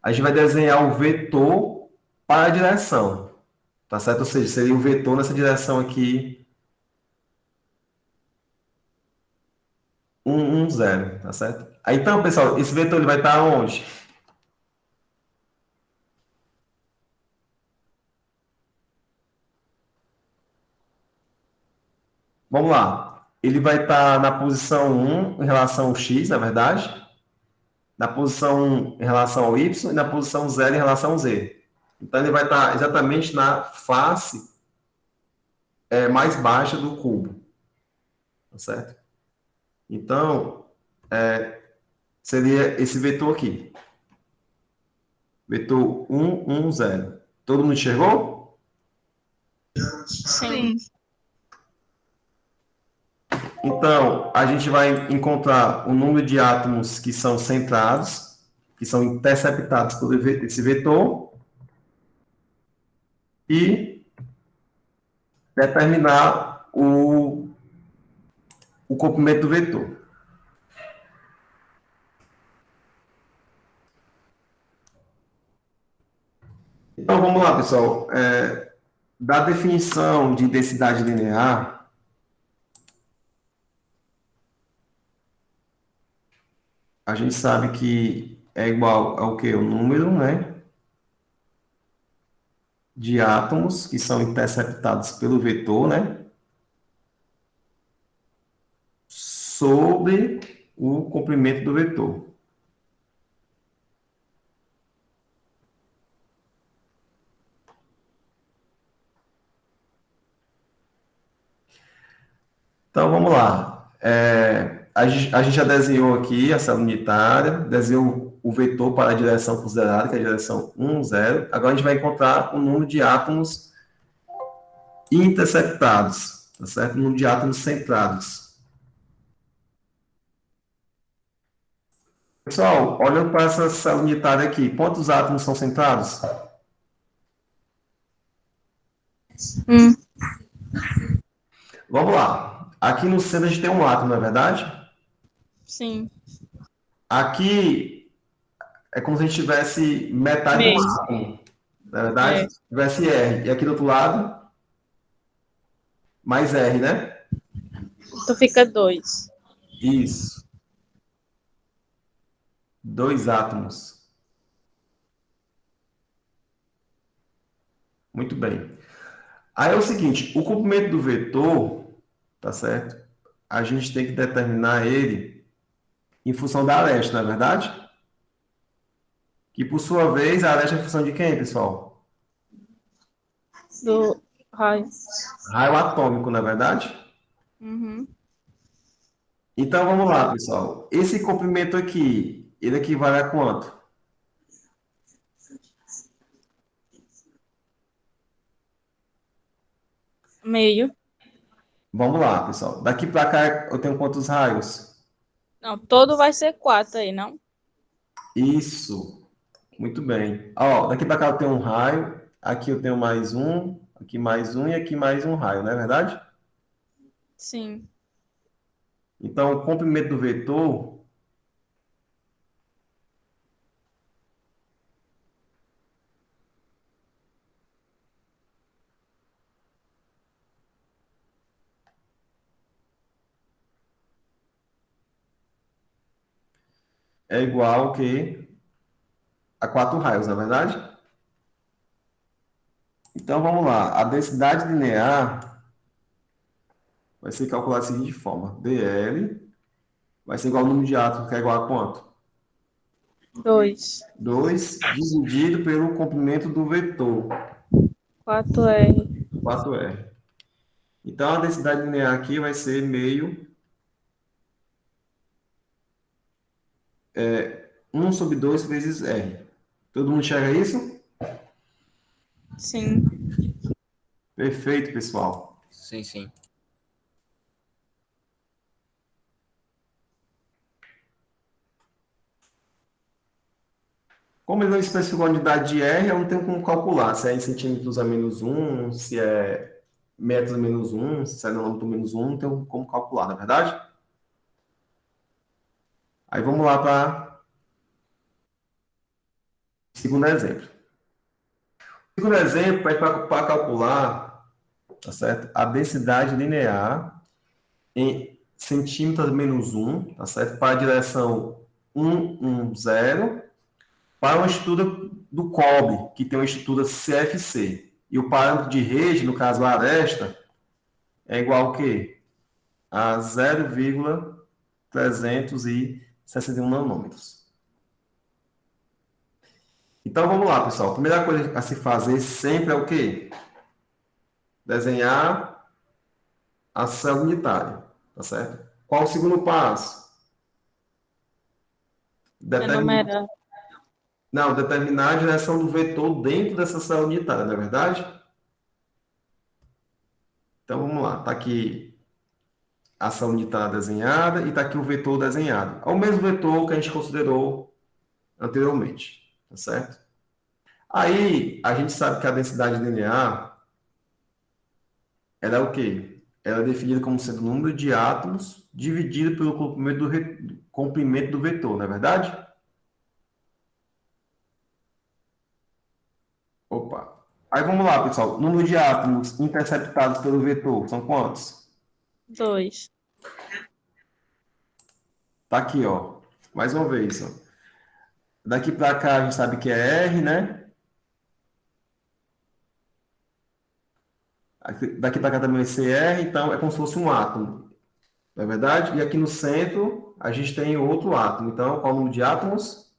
A gente vai desenhar o vetor para a direção, tá certo? Ou seja, seria o vetor nessa direção aqui, 1, 1, 0, tá certo? Aí, então, pessoal, esse vetor ele vai estar onde? Vamos lá. Ele vai estar na posição 1 em relação ao x, na verdade. Na posição 1 em relação ao y e na posição 0 em relação ao z. Então, ele vai estar exatamente na face mais baixa do cubo. Tá certo? Então, seria esse vetor aqui. Vetor 1, 1, 0. Todo mundo enxergou? Sim. Então, a gente vai encontrar o número de átomos que são centrados, que são interceptados por esse vetor, e determinar o comprimento do vetor. Então, vamos lá, pessoal. Da definição de densidade linear, a gente sabe que é igual ao quê? O número, né, de átomos que são interceptados pelo vetor, né, sobre o comprimento do vetor. Então, vamos lá. A gente já desenhou aqui a célula unitária, desenhou o vetor para a direção considerada, que é a direção 1, 0. Agora a gente vai encontrar o número de átomos interceptados, tá certo? O número de átomos centrados. Pessoal, olhando para essa célula unitária aqui, quantos átomos são centrados? Um. Vamos lá. Aqui no centro a gente tem um átomo, não é verdade? Sim. Aqui é como se a gente tivesse metade do Meio. átomo, não é verdade? É. Se tivesse R. E aqui do outro lado, mais R, né? Então fica 2. Isso. 2 átomos. Muito bem. Aí é o seguinte, o comprimento do vetor, tá certo? A gente tem que determinar ele em função da aresta, não é verdade? Que, por sua vez, a aresta é função de quem, pessoal? Do raio. Raio atômico, não é verdade? Uhum. Então, vamos lá, pessoal. Esse comprimento aqui, ele equivale a quanto? Meio. Vamos lá, pessoal. Daqui para cá eu tenho quantos raios? Não, todo vai ser 4 aí, não? Isso. Muito bem. Ó, daqui para cá eu tenho um raio, aqui eu tenho mais um, aqui mais um e aqui mais um raio, não é verdade? Sim. Então, o comprimento do vetor é igual ao que a 4 raios, não é verdade? Então, vamos lá. A densidade linear vai ser calculada da seguinte forma. dl vai ser igual ao número de átomos, que é igual a quanto? 2. 2 dividido pelo comprimento do vetor, 4R. 4R. Então, a densidade linear aqui vai ser meio 1 sobre 2 vezes R. Todo mundo enxerga isso? Sim. Perfeito, pessoal. Sim, sim. Como ele não especificou a unidade de R, eu não tenho como calcular se é em centímetros a menos 1, se é metros a menos 1, se é nanômetro menos 1, não tenho como calcular, na é verdade? Aí vamos lá para o segundo exemplo. O segundo exemplo é para calcular, tá certo? A densidade linear em centímetros a menos 1, tá certo? Para a direção 1, 1, 0, para uma estrutura do cobre, que tem uma estrutura CFC. E o parâmetro de rede, no caso a aresta, é igual ao quê? A 0,361 nanômetros. Então vamos lá, pessoal. A primeira coisa a se fazer sempre é o quê? Desenhar a célula unitária, tá certo? Qual o segundo passo? Enumerar. Não, determinar a direção do vetor dentro dessa célula unitária, não é verdade? Então vamos lá. Está aqui a célula unitária desenhada e está aqui o vetor desenhado. É o mesmo vetor que a gente considerou anteriormente, tá certo? Aí a gente sabe que a densidade linear ela é o quê? Ela é definida como sendo o número de átomos dividido pelo comprimento do vetor, não é verdade? Opa. Aí vamos lá, pessoal. O número de átomos interceptados pelo vetor são quantos? 2. Tá aqui, ó. Mais uma vez, ó. Daqui para cá a gente sabe que é R, né? Daqui para cá também vai ser R, então é como se fosse um átomo, não é verdade? E aqui no centro a gente tem outro átomo. Então, qual o número de átomos?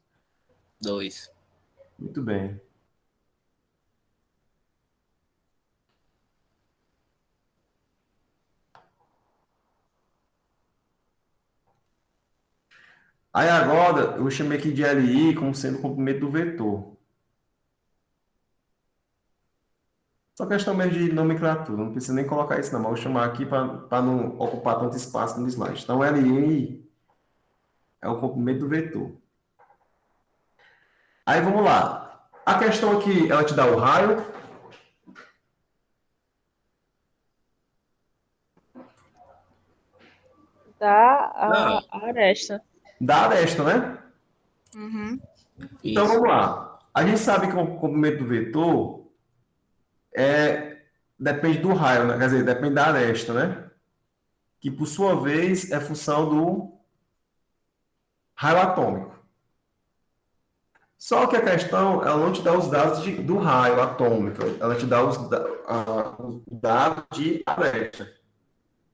2. Muito bem. Aí agora eu chamei aqui de LI como sendo o comprimento do vetor. Só questão mesmo de nomenclatura, não precisa nem colocar isso não, mas vou chamar aqui para não ocupar tanto espaço no slide. Então, LI é o comprimento do vetor. Aí vamos lá. A questão aqui, ela te dá o raio, Da Não, a aresta. da aresta, né? Uhum. Então isso. vamos lá. A gente sabe que o comprimento do vetor depende do raio, né? Quer dizer, depende da aresta, né? Que por sua vez é função do raio atômico. Só que a questão, ela não te dá os dados do raio atômico, ela te dá os dados de aresta.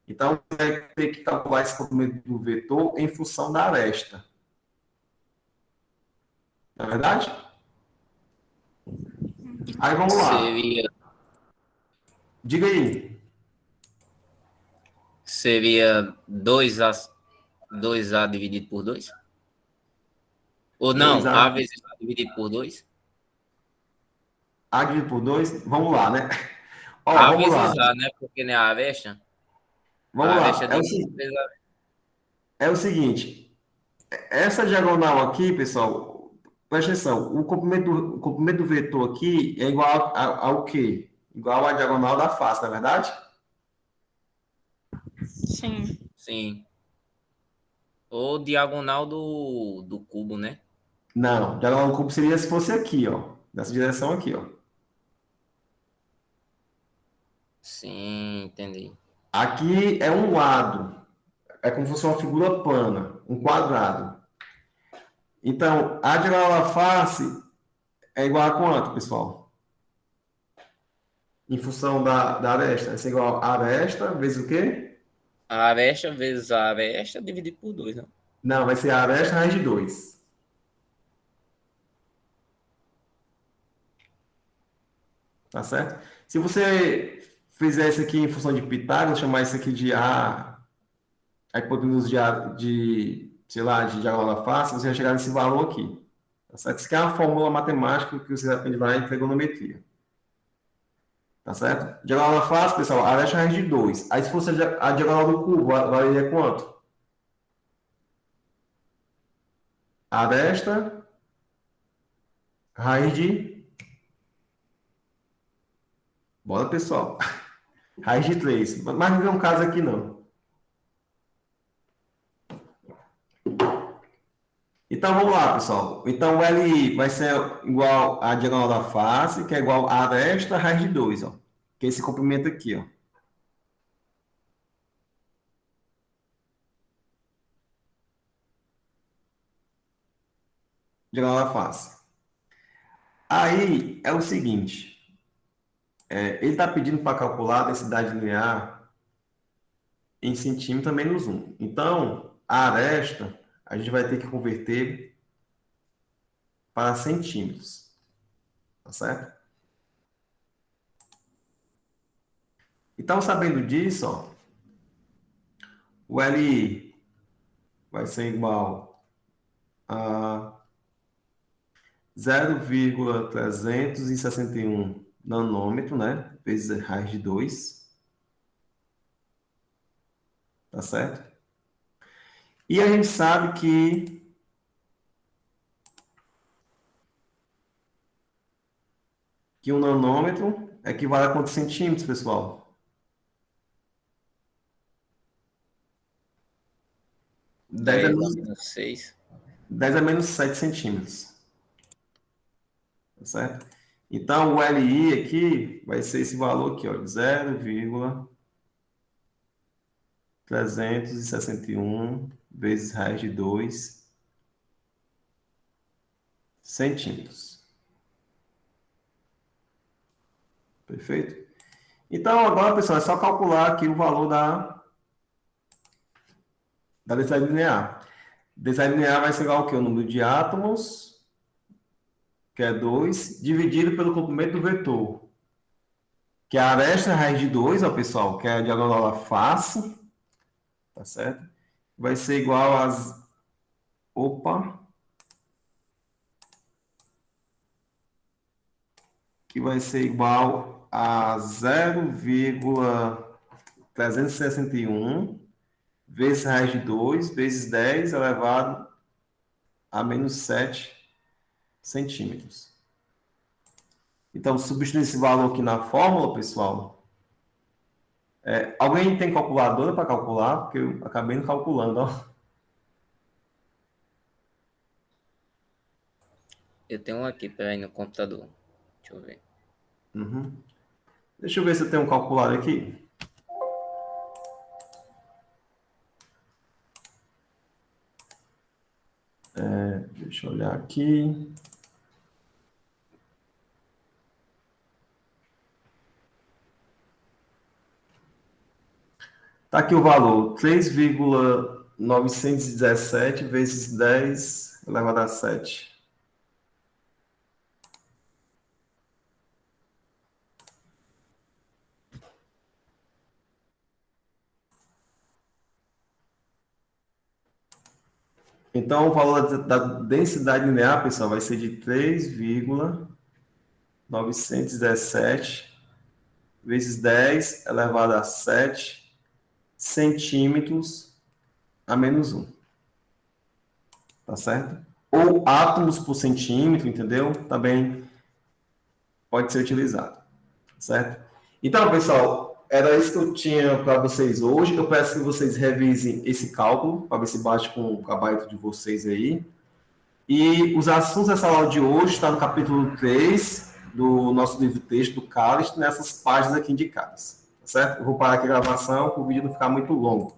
Então, você vai ter que calcular esse comprimento do vetor em função da aresta. Não é verdade? Aí vamos lá. Seria, Diga aí. seria 2A dividido por 2. Ou não, 2A A vezes A dividido por 2. A dividido por 2. Vamos lá, né? Ó, A vamos lá. vezes A, né? Porque não é a avesta. A Vamos lá. avesta divide vezes A. É o seguinte. Essa diagonal aqui, pessoal, presta atenção. O comprimento do vetor aqui é igual ao quê? Igual à diagonal da face, não é verdade? Sim. Sim. Ou diagonal do cubo, né? Não. Diagonal do cubo seria se fosse aqui, ó. Nessa direção aqui, ó. Sim, entendi. Aqui é um lado. É como se fosse uma figura plana, um quadrado. Então, a diagonal da face é igual a quanto, pessoal? Em função da aresta. Vai ser igual a aresta vezes o quê? A avesta vezes a avesta dividido por 2, não? Não, vai ser a aresta raiz de 2. Tá certo? Se você fizer isso aqui em função de Pitágoras, chamar isso aqui de a hipotenusa sei lá, de diagonal da face, você vai chegar nesse valor aqui. Tá certo? Isso aqui é uma fórmula matemática que você aprende lá em trigonometria. Tá certo? Diagonal da face, pessoal, a aresta raiz de 2. Aí se fosse a diagonal do cubo, valeria quanto? Aresta raiz de... Bora, pessoal. Raiz de 3. Mas não é um caso aqui, não. Então, vamos lá, pessoal. Então, o LI vai ser igual à diagonal da face, que é igual a aresta raiz de 2, ó. Que é esse comprimento aqui, ó. Diagonal da face. Aí, é o seguinte. Ele está pedindo para calcular a densidade linear em centímetro menos 1. Então, a aresta, a gente vai ter que converter para centímetros. Tá certo? Então, sabendo disso, ó, o LI vai ser igual a 0,361 nanômetro, né? Vezes raiz de 2, tá certo? E a gente sabe que um nanômetro equivale a quantos centímetros, pessoal? 10 a 10 a menos, menos 6. 10 a menos 7 centímetros, tá certo? Então, o LI aqui vai ser esse valor aqui, ó, 0,361 vezes raiz de 2 centímetros. Perfeito? Então, agora, pessoal, é só calcular aqui o valor da densidade linear. Densidade linear vai ser igual ao quê? O número de átomos, que é 2, dividido pelo comprimento do vetor, que é a aresta raiz de 2, ó, pessoal, que é a diagonal da face, tá certo? Vai ser igual às... Opa! Que vai ser igual a 0,361 vezes raiz de 2 vezes 10 elevado a menos 7 centímetros. Então, substituir esse valor aqui na fórmula, pessoal. Alguém tem calculadora para calcular? Porque eu acabei não calculando, ó. Eu tenho um aqui, peraí, no computador. Deixa eu ver. Uhum. Deixa eu ver se eu tenho um calculador aqui. Deixa eu olhar aqui. Tá aqui o valor, 3,917 vezes 10 elevado a 7. Então, o valor da densidade linear, pessoal, vai ser de 3,917 vezes 10 elevado a 7 centímetros a menos 1. Tá certo? Ou átomos por centímetro, entendeu? Também pode ser utilizado. Certo? Então, pessoal, era isso que eu tinha para vocês hoje. Eu peço que vocês revisem esse cálculo, para ver se bate com o gabarito de vocês aí. E os assuntos dessa aula de hoje estão no capítulo 3 do nosso livro texto do Cálice, nessas páginas aqui indicadas. Tá certo? Eu vou parar aqui a gravação para o vídeo não ficar muito longo.